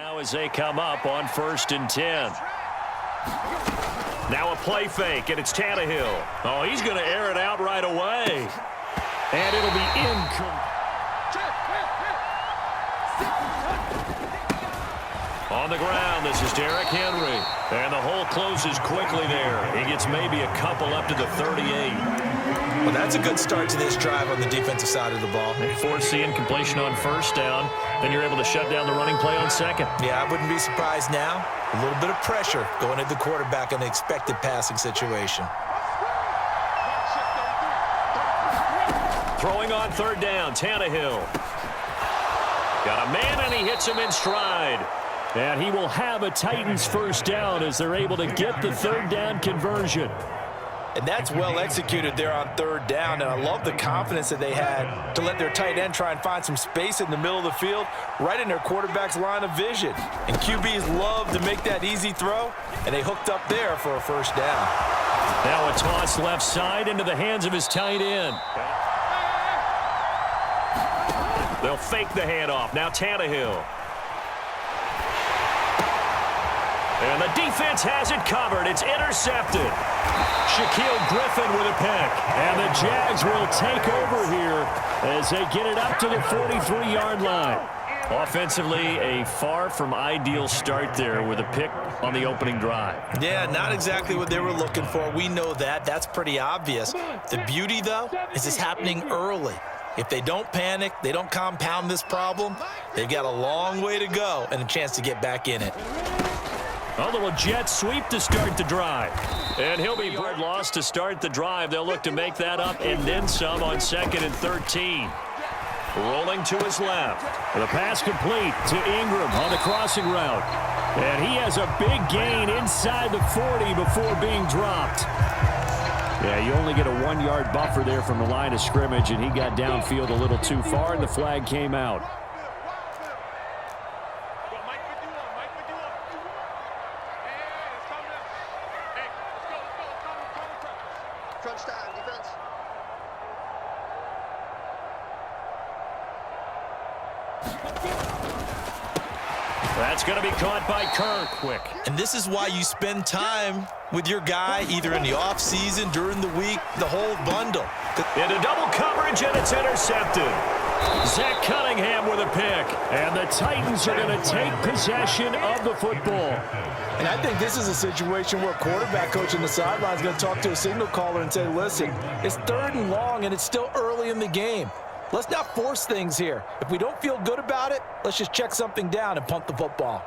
now as they come up on 1st and 10. Now a play fake, and it's Tannehill. Oh, he's going to air it out right away. And it'll be incomplete. On the ground, this is Derrick Henry. And the hole closes quickly there. He gets maybe a couple up to the 38. Well, that's a good start to this drive on the defensive side of the ball. They force the incompletion on 1st down. Then you're able to shut down the running play on 2nd. Yeah, I wouldn't be surprised now. A little bit of pressure going at the quarterback in the expected passing situation. Throwing on 3rd down, Tannehill. Got a man, and he hits him in stride. And he will have a Titans 1st down as they're able to get the 3rd down conversion. And that's well executed there on 3rd down. And I love the confidence that they had to let their tight end try and find some space in the middle of the field, right in their quarterback's line of vision. And QBs love to make that easy throw, and they hooked up there for a 1st down. Now a toss left side into the hands of his tight end. They'll fake the handoff. Now Tannehill. And the defense has it covered. It's intercepted. Shaquille Griffin with a pick. And the Jags will take over here as they get it up to the 43-yard line. Offensively, a far from ideal start there with a pick on the opening drive. Yeah, not exactly what they were looking for. We know that. That's pretty obvious. The beauty, though, is it's happening early. If they don't panic, they don't compound this problem, they've got a long way to go and a chance to get back in it. A little jet sweep to start the drive. And he'll be yard loss to start the drive. They'll look to make that up and then some on 2nd and 13. Rolling to his left. The pass complete to Ingram on the crossing route. And he has a big gain inside the 40 before being dropped. Yeah, you only get a 1-yard buffer there from the line of scrimmage, and he got downfield a little too far, and the flag came out. That's going to be caught by Kirk quick. And this is why you spend time with your guy either in the offseason, during the week, the whole bundle. Into double coverage, and it's intercepted. Zach Cunningham with a pick. And the Titans are going to take possession of the football. And I think this is a situation where quarterback coach on the sideline is going to talk to a signal caller and say, listen, it's 3rd and long, and it's still early in the game. Let's not force things here. If we don't feel good about it, let's just check something down and punt the football.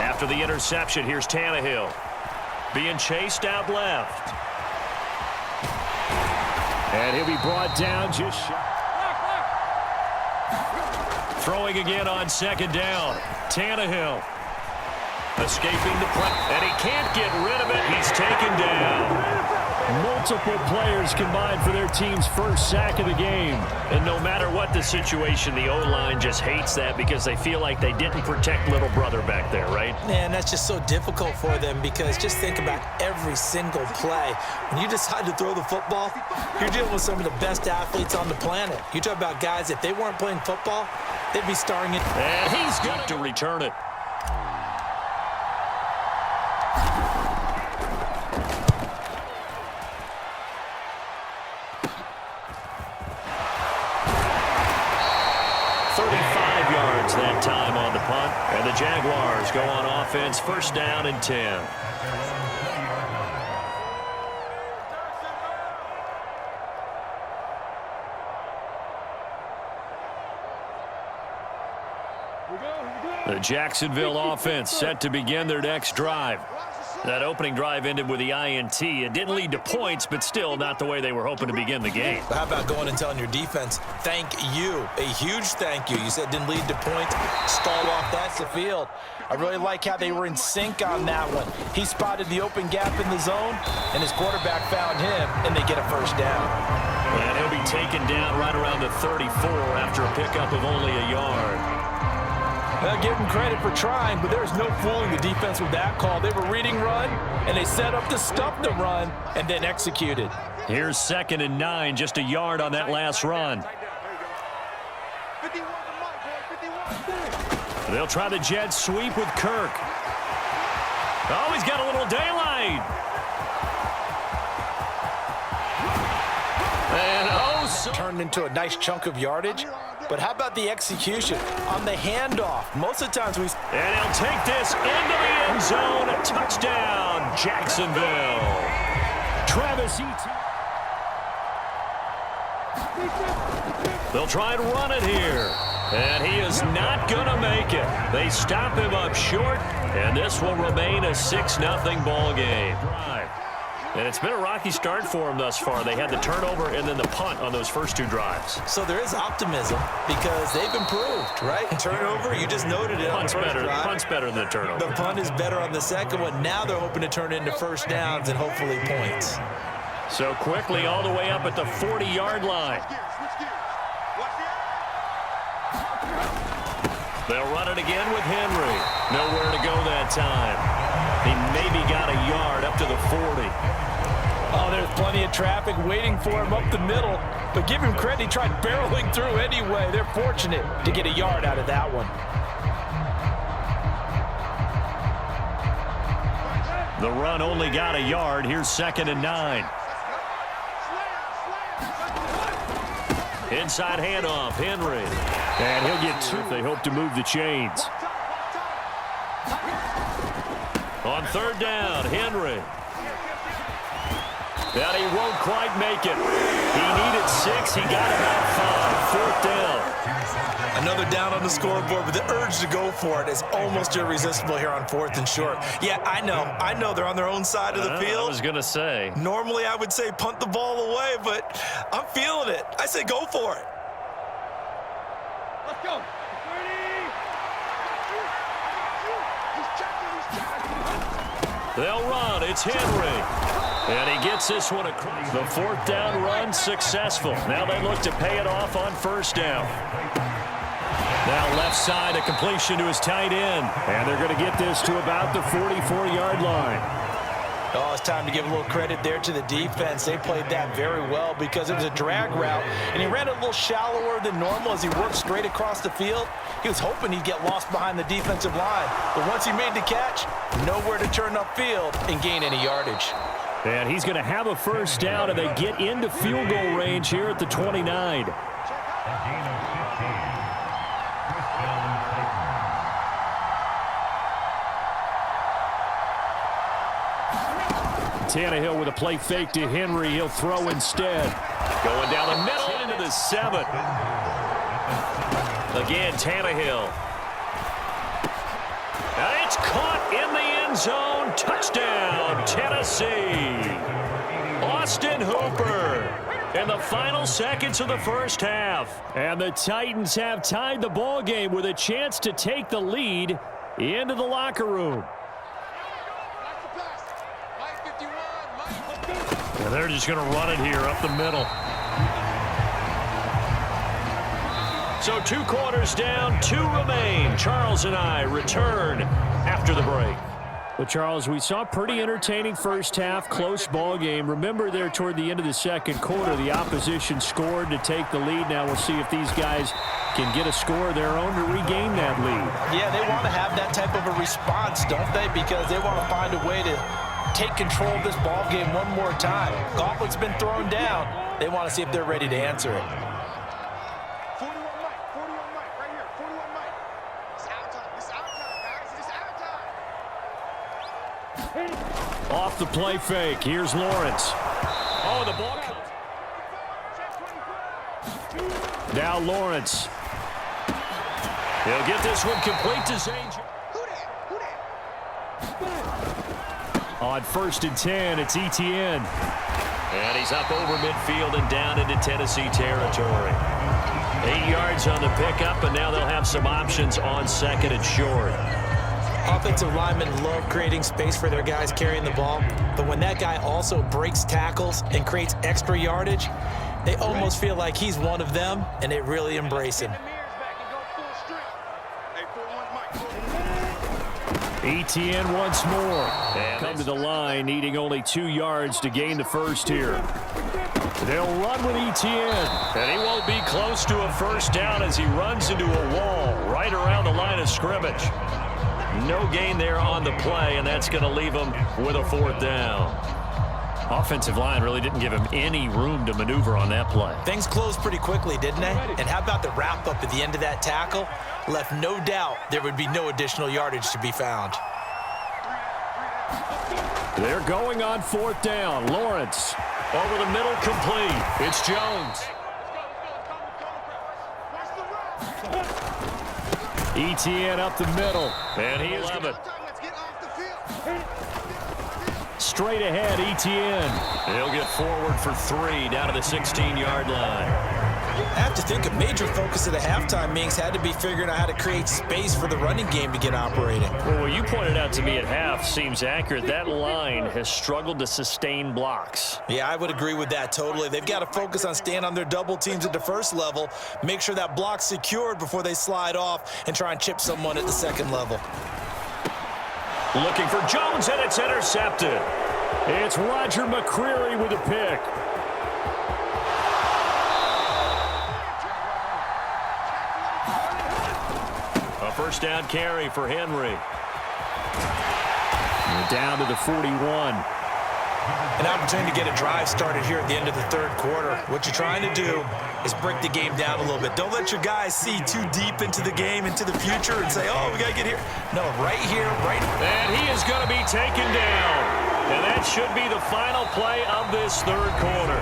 After the interception, here's Tannehill. Being chased out left. And he'll be brought down just shy. Throwing again on 2nd down. Tannehill. Escaping the play, and he can't get rid of it. He's taken down. Multiple players combined for their team's 1st sack of the game. And no matter what the situation, the O-line just hates that because they feel like they didn't protect little brother back there, right? Man, that's just so difficult for them because just think about every single play. When you decide to throw the football, you're dealing with some of the best athletes on the planet. You talk about guys, if they weren't playing football, they'd be starring it. And he's got to return it. That time on the punt, and the Jaguars go on offense, 1st down and 10. The Jacksonville offense set to begin their next drive. That opening drive ended with the INT. It didn't lead to points, but still not the way they were hoping to begin the game. How about going and telling your defense, thank you, a huge thank you. You said didn't lead to points, stalled off, that's the field. I really like how they were in sync on that one. He spotted the open gap in the zone, and his quarterback found him, and they get a 1st down. And he'll be taken down right around the 34 after a pickup of only a yard. Well, give them credit for trying, but there's no fooling the defense with that call. They were reading run, and they set up to stop the run and then executed. Here's 2nd and 9, just a yard on that last run. They'll try the jet sweep with Kirk. Oh, he's got a little daylight. And turned into a nice chunk of yardage. But how about the execution on the handoff? Most of the times we... And he'll take this into the end zone. A touchdown, Jacksonville. Travis Etienne. They'll try and run it here. And he is not going to make it. They stop him up short, and this will remain a 6-0 ball game. And it's been a rocky start for them thus far. They had the turnover and then the punt on those first 2 drives. So there is optimism because they've improved, right? Turnover, you just noted it. Punt's better. Punt's better than the turnover. The punt is better on the second one. Now they're hoping to turn it into first downs and hopefully points. So quickly all the way up at the 40-yard line. They'll run it again with Henry. Nowhere to go that time. He maybe got a yard up to the 40. Oh, there's plenty of traffic waiting for him up the middle. But give him credit, he tried barreling through anyway. They're fortunate to get a yard out of that one. The run only got a yard. Here's 2nd and 9. Inside handoff, Henry. And he'll get 2 if they hope to move the chains. On 3rd down, Henry. And he won't quite make it. He needed 6. He got about 5. 4th down. Another down on the scoreboard, but the urge to go for it is almost irresistible here on 4th and short. Yeah, I know they're on their own side of the field. I was going to say. Normally I would say punt the ball away, but I'm feeling it. I say go for it. Let's go. They'll run. It's Henry. And he gets this one across. The 4th down run successful. Now they look to pay it off on 1st down. Now left side, a completion to his tight end. And they're going to get this to about the 44-yard line. Oh, it's time to give a little credit there to the defense. They played that very well because it was a drag route, and he ran it a little shallower than normal as he worked straight across the field. He was hoping he'd get lost behind the defensive line, but once he made the catch, nowhere to turn upfield and gain any yardage. And he's going to have a 1st down, and they get into field goal range here at the 29. Tannehill with a play fake to Henry. He'll throw instead. Going down the middle into the 7. Again, Tannehill. And it's caught in the end zone. Touchdown, Tennessee. Austin Hooper in the final seconds of the 1st half. And the Titans have tied the ball game with a chance to take the lead into the locker room. And they're just going to run it here up the middle. So 2 quarters down, 2 remain. Charles and I return after the break. Well, Charles, we saw a pretty entertaining 1st half, close ball game. Remember there toward the end of the 2nd quarter, the opposition scored to take the lead. Now we'll see if these guys can get a score of their own to regain that lead. Yeah, they want to have that type of a response, don't they? Because they want to find a way to take control of this ball game one more time. Gauntlet's been thrown down. They want to see if they're ready to answer it. 41 Mike, right here, 41 Mike. It's our time, guys. It's our time. Off the play fake, here's Lawrence. Oh, the ball comes. Now Lawrence. He'll get this one complete to Zane. On 1st and 10, it's Etienne. And he's up over midfield and down into Tennessee territory. 8 yards on the pickup, and now they'll have some options on 2nd and short. Offensive linemen love creating space for their guys carrying the ball, but when that guy also breaks tackles and creates extra yardage, they almost feel like he's one of them, and they really embrace him. Hey, ETN once more. And come to the line, needing only 2 yards to gain the first here. They'll run with ETN. And he won't be close to a first down as he runs into a wall right around the line of scrimmage. No gain there on the play, and that's going to leave him with a 4th down. Offensive line really didn't give him any room to maneuver on that play. Things closed pretty quickly, didn't they? And how about the wrap-up at the end of that tackle? Left no doubt there would be no additional yardage to be found. They're going on 4th down. Lawrence over the middle, complete. It's Jones. ETN up the middle, and he is 11. Straight ahead, ETN. He'll get forward for 3 down to the 16-yard line. I have to think a major focus of the halftime meetings had to be figuring out how to create space for the running game to get operating. Well, what you pointed out to me at half seems accurate. That line has struggled to sustain blocks. Yeah, I would agree with that totally. They've got to focus on staying on their double teams at the first level, make sure that block's secured before they slide off and try and chip someone at the second level. Looking for Jones, and it's intercepted. It's Roger McCreary with a pick. A first down carry for Henry. We're down to the 41. An opportunity to get a drive started here at the end of the third quarter. What you're trying to do is break the game down a little bit. Don't let your guys see too deep into the game, into the future, and say, oh, we got to get here. No, right here, right. And he is going to be taken down. And that should be the final play of this third quarter.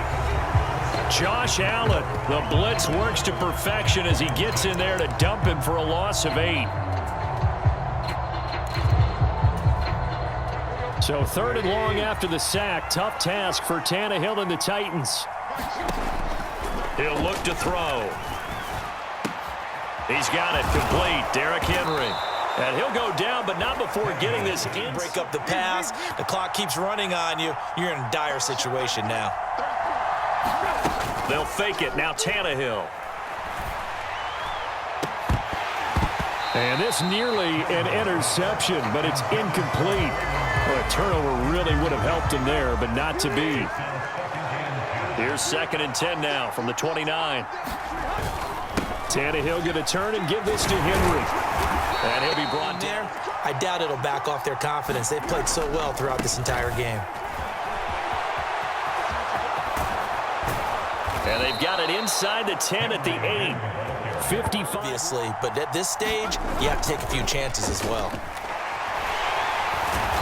Josh Allen, the blitz works to perfection as he gets in there to dump him for a loss of 8. So 3rd and long after the sack. Tough task for Tannehill and the Titans. He'll look to throw. He's got it complete. Derrick Henry. And he'll go down, but not before getting this in. Break up the pass. The clock keeps running on you. You're in a dire situation now. They'll fake it. Now Tannehill. And this nearly an interception, but it's incomplete. Well, a turnover really would have helped him there, but not to be. Here's 2nd and 10 now from the 29. Tannehill going to turn and give this to Henry. And he'll be brought down. I doubt it'll back off their confidence. They've played so well throughout this entire game. And they've got it inside the 10 at the 8. 55. Obviously, but at this stage, you have to take a few chances as well.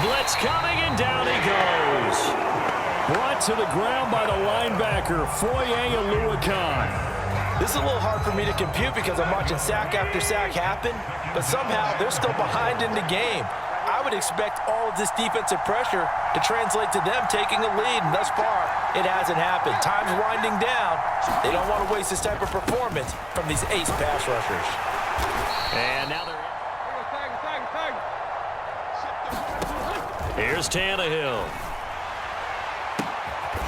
Blitz coming, and down he goes. Brought to the ground by the linebacker, Foye Oluokun. This is a little hard for me to compute because I'm watching sack after sack happen, but somehow they're still behind in the game. I would expect all of this defensive pressure to translate to them taking a lead, and thus far, it hasn't happened. Time's winding down. They don't want to waste this type of performance from these ace pass rushers. And now they're... Here's Tannehill.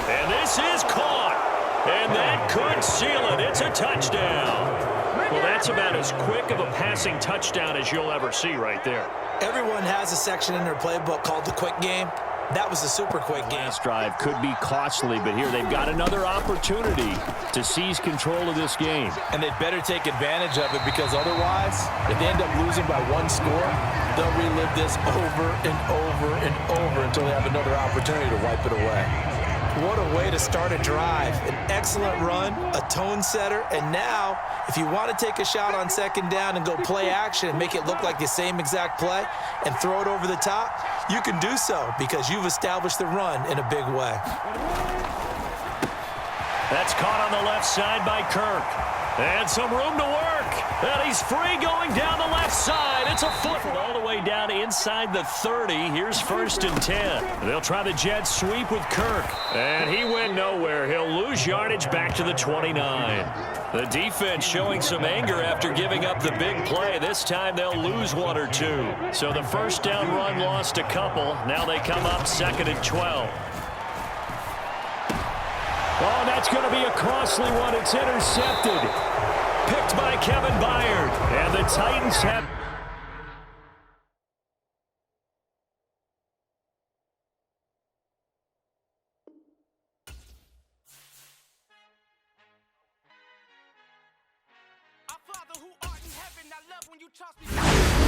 And this is caught. And that could seal it. It's a touchdown. Well, that's about as quick of a passing touchdown as you'll ever see right there. Everyone has a section in their playbook called the quick game. That was a super quick game. Last drive could be costly, but here they've got another opportunity to seize control of this game. And they'd better take advantage of it because otherwise, if they end up losing by 1 score, they'll relive this over and over and over until they have another opportunity to wipe it away. What a way to start a drive. An excellent run, a tone setter, and now, if you want to take a shot on 2nd down and go play action and make it look like the same exact play and throw it over the top, you can do so because you've established the run in a big way. That's caught on the left side by Kirk. And some room to work. And he's free going down the left side. It's a foot all the way down inside the 30. Here's 1st and 10. They'll try the jet sweep with Kirk. And he went nowhere. He'll lose yardage back to the 29. The defense showing some anger after giving up the big play. This time they'll lose 1 or 2. So the first down run lost a couple. Now they come up 2nd and 12. Oh, that's going to be a costly one. It's intercepted. Picked by Kevin Byard. And the Titans have... when you trust me.